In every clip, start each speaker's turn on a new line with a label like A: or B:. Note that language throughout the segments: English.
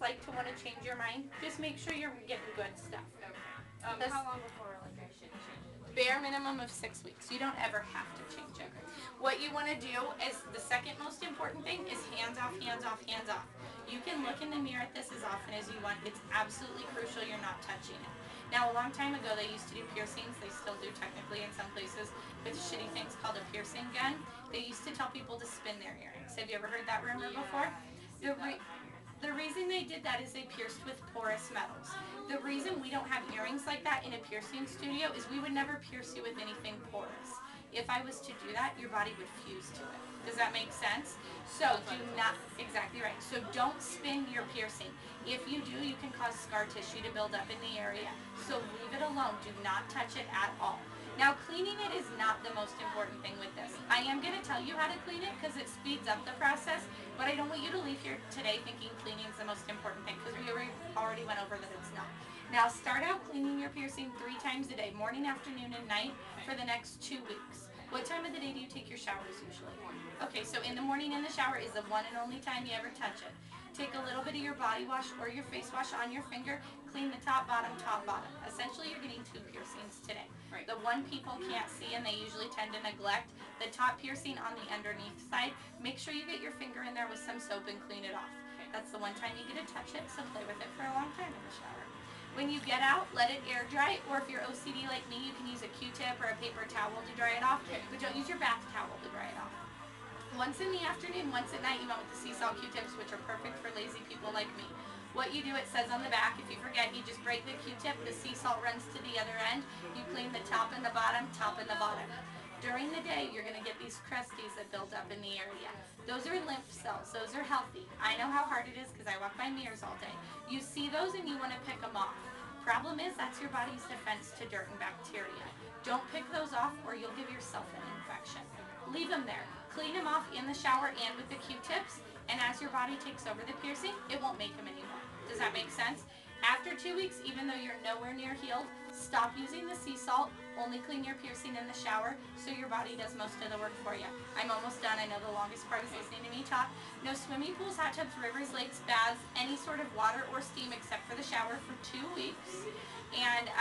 A: like to want to change your mind, just make sure you're getting good stuff.
B: Okay. How long before like I should change it?
A: Bare minimum of 6 weeks. You don't ever have to change it. What you want to do is the second most important thing is hands off, hands off, hands off. You can look in the mirror at this as often as you want. It's absolutely crucial you're not touching it. Now, a long time ago, they used to do piercings. They still do technically in some places with shitty things called a piercing gun. They used to tell people to spin their earrings. Have you ever heard that rumor before? The reason they did that is they pierced with porous metals. The reason we don't have earrings like that in a piercing studio is we would never pierce you with anything porous. If I was to do that, your body would fuse to it. Does that make sense? So do not, exactly right. So don't spin your piercing. If you do, you can cause scar tissue to build up in the area. So leave it alone. Do not touch it at all. Now, cleaning it is not the most important thing with this. I am going to tell you how to clean it because it speeds up the process, but I don't want you to leave here today thinking cleaning is the most important thing because we already went over that it's not. Now, start out cleaning your piercing 3 times a day, morning, afternoon, and night for the next 2 weeks. What time of the day do you take your showers usually? Okay, so in the morning in the shower is the one and only time you ever touch it. Take a little bit of your body wash or your face wash on your finger, clean the top, bottom. Essentially, you're getting 2 piercings today.
B: Right.
A: The one people can't see and they usually tend to neglect, the top piercing on the underneath side. Make sure you get your finger in there with some soap and clean it off.
B: Okay.
A: That's the one time you get to touch it, so play with it for a long time in the shower. When you get out, let it air dry, or if you're OCD like me, you can use a Q-tip or a paper towel to dry it off, but don't use your bath towel to dry it off. Once in the afternoon, once at night, you went with the sea salt Q-tips, which are perfect for lazy people like me. What you do, it says on the back, if you forget, you just break the Q-tip, the sea salt runs to the other end, you clean the top and the bottom, During the day, you're going to get these crusties that build up in the area. Those are lymph cells. Those are healthy. I know how hard it is because I walk by mirrors all day. You see those and you want to pick them off. Problem is, that's your body's defense to dirt and bacteria. Don't pick those off or you'll give yourself an infection. Leave them there. Clean them off in the shower and with the Q-tips, and as your body takes over the piercing, it won't make them anymore. Does that make sense? After 2 weeks, even though you're nowhere near healed, stop using the sea salt, only clean your piercing in the shower so your body does most of the work for you. I'm almost done. I know the longest part is listening to me talk. No swimming pools, hot tubs, rivers, lakes, baths, any sort of water or steam except for the shower for 2 weeks. And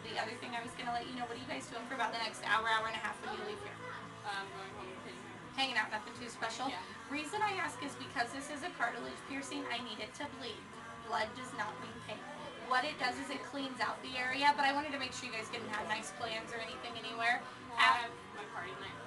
A: the other thing I was going to let you know, what are you guys doing for about the next hour and a half when you leave here?
B: Going home and
A: Hanging out, nothing too special.
B: Yeah.
A: Reason I ask is because this is a cartilage piercing, I need it to bleed. Blood does not mean pain. What it does is it cleans out the area, but I wanted to make sure you guys didn't have nice plans or anything anywhere.
B: I have my party night.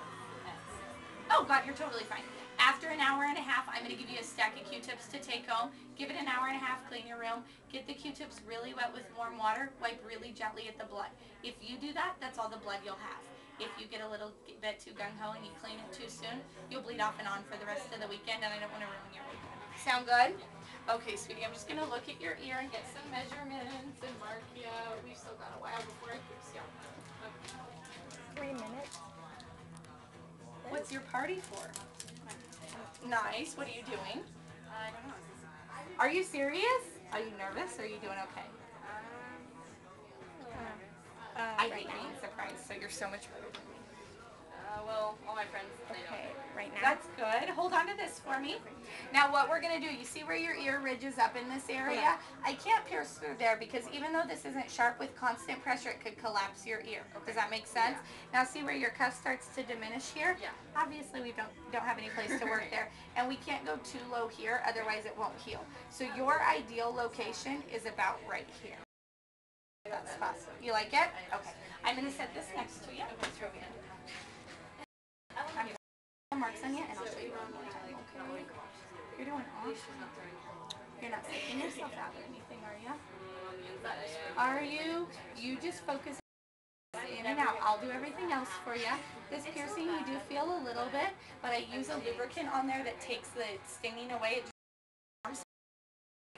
A: Oh God, you're totally fine. After an hour and a half, I'm going to give you a stack of Q-tips to take home. Give it an hour and a half, clean your room. Get the Q-tips really wet with warm water. Wipe really gently at the blood. If you do that, that's all the blood you'll have. If you get a little bit too gung-ho and you clean it too soon, you'll bleed off and on for the rest of the weekend, and I don't want to ruin your weekend. Sound good? Okay, sweetie, I'm just going to look at your ear and get some measurements and mark you out. We've still got a while before I pierce you.3 Okay.
C: minutes.
A: What's your party for? Nice. What are you doing?
B: I don't know.
A: Are you serious? Are you nervous? Or are you doing okay? I hate being surprised, so you're so much better than me.
B: Well, all my friends, they
C: Okay, right now.
A: That's good. Hold on to this for me. Now what we're going to do, you see where your ear ridges up in this area? I can't pierce through there because even though this isn't sharp, with constant pressure it could collapse your ear. Does that make sense? Now see where your cuff starts to diminish here?
B: Yeah.
A: Obviously we don't have any place to work there, and we can't go too low here, otherwise it won't heal. So your ideal location is about right here. That spot. You like it? Okay. I'm going to set this next to you. I'm going to put marks on you, and I'll show you one more time. Okay. You're doing awesome. You're not taking yourself out or anything, are you? Are you? You just focus in and out. I'll do everything else for you. This piercing, you do feel a little bit, but I use a lubricant on there that takes the stinging away.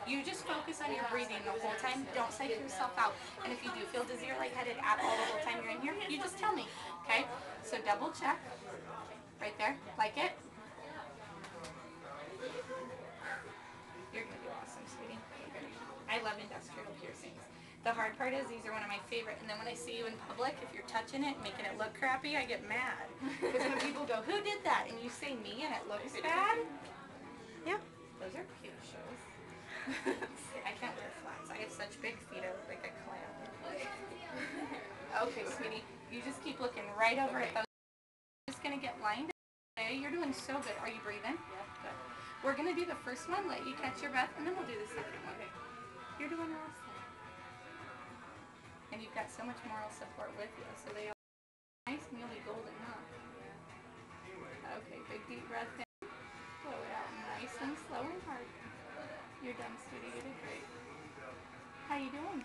A: You just focus on your breathing the whole time. Don't psych yourself out. And if you do feel dizzy or lightheaded at all the whole time you're in here, you just tell me. Okay? So double check. Right there. Like it? You're going to do awesome, sweetie. I love industrial piercings. The hard part is these are one of my favorite. And then when I see you in public, if you're touching it and making it look crappy, I get mad. Because when people go, who did that? And you say me and it looks bad.
C: Yeah.
A: Those are cute shows. You just keep looking right over at those. Just gonna get lined up. Okay, you're doing so good. Are you breathing?
B: Yeah.
A: Good. We're gonna do the first one, let you catch your breath, and then we'll do the second one. You're doing awesome. And you've got so much moral support with you, so they all nice and you'll be golden, huh? Okay, big deep breath in. Blow it out nice and slow and hard. You're done, sweetie. You did great. How you doing?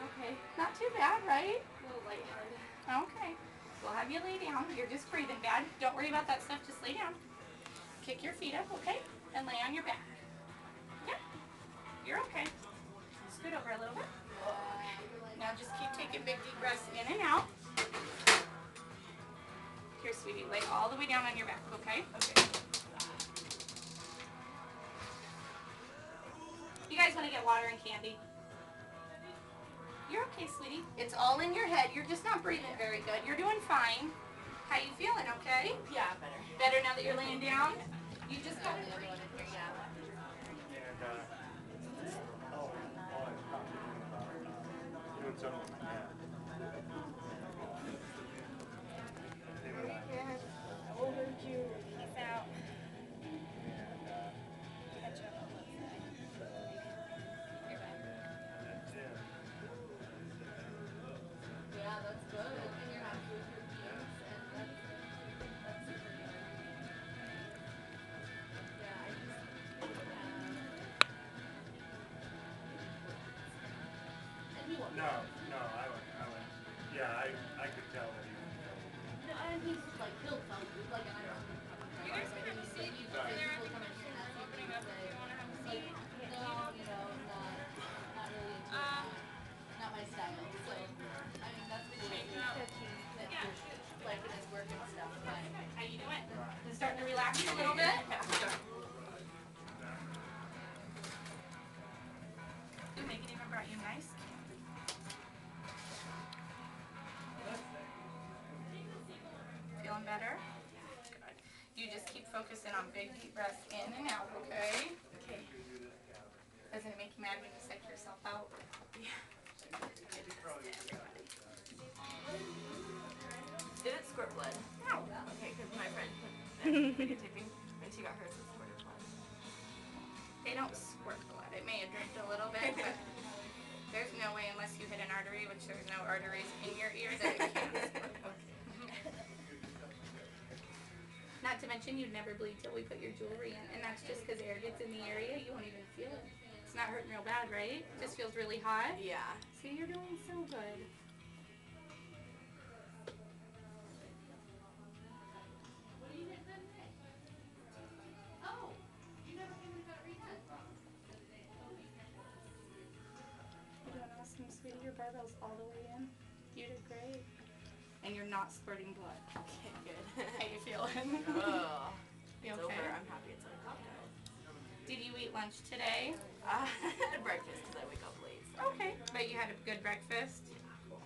B: Okay.
A: Not too bad, right?
B: A little lightheaded.
A: Okay. We'll have you lay down. You're just breathing bad. Don't worry about that stuff. Just lay down. Kick your feet up, okay? And lay on your back. Yeah. You're okay. Scoot over a little bit. Now just keep taking big deep breaths in and out. Here, sweetie. Lay all the way down on your back, okay?
B: Okay.
A: You guys want to get water and candy? You're okay, sweetie. It's all in your head. You're just not breathing very good. You're doing fine. How you feeling, okay?
B: Yeah, better.
A: Better now that you're laying down? You just got to breathe.
C: No, I wouldn't. Yeah, I could tell that he was.
D: No, and he's like built some, like I don't know.
B: You guys can have a seat.
C: Sorry.
B: There, I'm opening up if you want to have a seat.
D: No, not really into not my style. So, I mean, that's cool.
B: Change it up.
A: Yeah.
D: Like in his work and stuff, but
A: How you doing? Is it starting to relax a little bit? Ooh, Megan even brought you nice candy. Feeling better? Good. You just keep focusing on big deep breaths in and out, okay?
B: Okay.
A: Doesn't it make you mad when you psych yourself out?
B: Did it squirt blood?
A: No.
B: Okay, because my friend put videotaping and she got hers with squirted blood.
A: They don't squirt blood. It may have dripped a little bit, but there's no way unless you hit an artery, which there's no arteries in your ear, that it can squirt. Not to mention you'd never bleed till we put your jewelry in, and that's just because air gets in the area, you won't even feel it. It's not hurting real bad, right? Just feels really hot.
B: Yeah.
A: See, you're doing so good. You're doing awesome, sweetie. Your barbell's all the way in. You did great. And you're not squirting blood.
B: Okay, good.
A: How you feeling?
B: Oh,
A: You
B: it's
A: okay?
B: over. I'm happy it's over.
A: Did you eat lunch today?
B: I had breakfast because I wake up late. So.
A: Okay. But you had a good breakfast? Cool.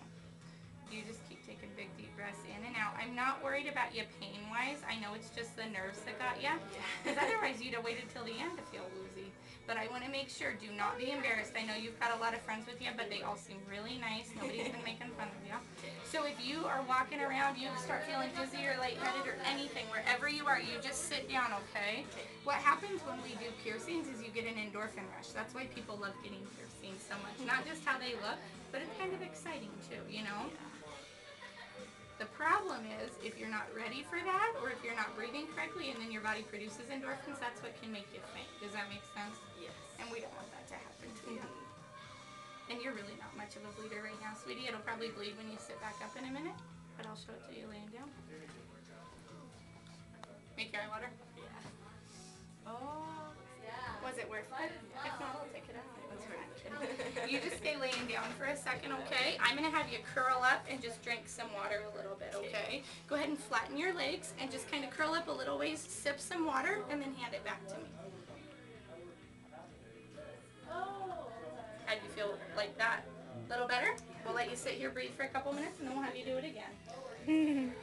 A: You just keep taking big deep breaths in and out. I'm not worried about you pain-wise. I know it's just the nerves that got you. Because otherwise you'd have waited till the end to feel woozy. But I want to make sure, do not be embarrassed. I know you've got a lot of friends with you, but they all seem really nice. Nobody's been making fun of you. So if you are walking around, you start feeling dizzy or lightheaded or anything, wherever you are, you just sit down, okay? What happens when we do piercings is you get an endorphin rush. That's why people love getting piercings so much. Not just how they look, but it's kind of exciting too, you know? The problem is, if you're not ready for that, or if you're not breathing correctly, and then your body produces endorphins, that's what can make you faint. Does that make sense?
B: Yes.
A: And we don't want that to happen to you. And you're really not much of a bleeder right now, sweetie. It'll probably bleed when you sit back up in a minute, but I'll show it to you laying down. Make your eye water.
B: Yeah. Oh.
D: yeah.
A: Was it worth it? If not, I'll take it out.
B: That's right.
A: You just stay laying down for a second, okay? I'm going to have you curl up and just drink some water a little bit, okay? Go ahead and flatten your legs and just kind of curl up a little ways, sip some water, and then hand it back to me. How do you feel like that? A little better? We'll let you sit here, breathe for a couple minutes, and then we'll have you do it again.